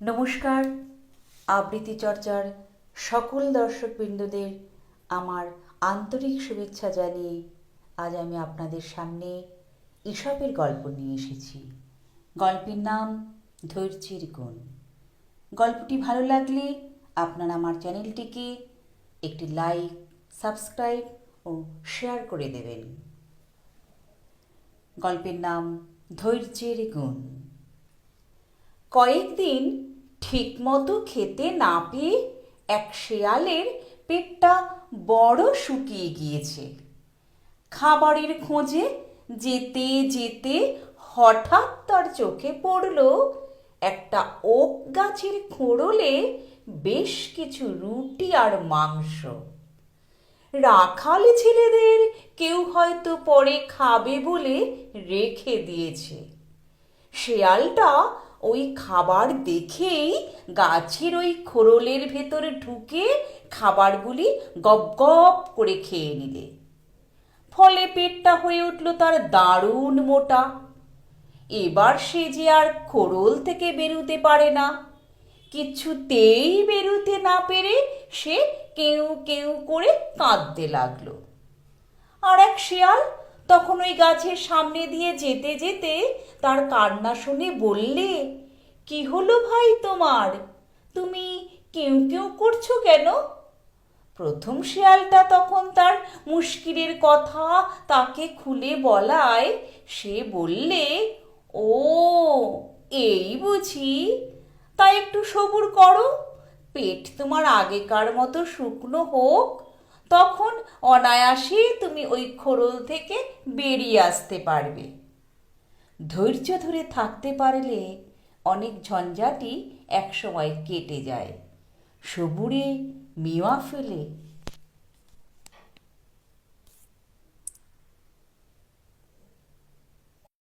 নমস্কার। আবৃত্তি চর্চার সকল দর্শকবৃন্দদের আমার আন্তরিক শুভেচ্ছা জানিয়ে আজ আমি আপনাদের সামনে ঈশপের গল্প নিয়ে এসেছি। গল্পের নাম ধৈর্যের গুণ। গল্পটি ভালো লাগলে আপনারা আমার চ্যানেলটিকে একটি লাইক, সাবস্ক্রাইব ও শেয়ার করে দেবেন। গল্পের নাম ধৈর্যের গুণ। কয়েকদিন ঠিকমতো খেতে না পেয়ে এক শেয়ালের পেটটা বড় শুকিয়ে গিয়েছে। খাবারের খোঁজে যেতে যেতে হঠাৎ তার চোখে পড়ল একটা ওক গাছের খোড়লে বেশ কিছু রুটি আর মাংস। রাখাল ছেলেদের কেউ হয়তো পরে খাবে বলে রেখে দিয়েছে। শেয়ালটা ওই খাবার দেখেই গাছের ওই খোড়লের ভেতরে ঢুকে খাবারগুলি গপ গপ করে খেয়ে নিলে। ফলে পেটটা হয়ে উঠল তার দারুণ মোটা। এবার সে যে আর খোড়ল থেকে বেরুতে পারে না। কিছুতেই বেরুতে না পেরে সে কেউ কেউ করে কাঁদতে লাগলো। আর এক শেয়াল তখন ওই গাছের সামনে দিয়ে যেতে যেতে তার কান্না শুনে বললে, কি হলো ভাই তোমার? তুমি কেউ কেউ করছো কেন? প্রথম শেয়ালটা তখন তার মুশকিলের কথা তাকে খুলে বলায় সে বললে, ও এই বুঝি, তাই একটু সবুর করো। পেট তোমার আগেকার মতো শুকনো হোক, তখন অনায়াসে তুমি ওই খোড়ল থেকে বেরিয়ে আসতে পারবে। ধৈর্য ধরে থাকতে পারলে অনেক ঝঞ্ঝাটই একসময় কেটে যায়। সবুরে মেওয়া ফেলে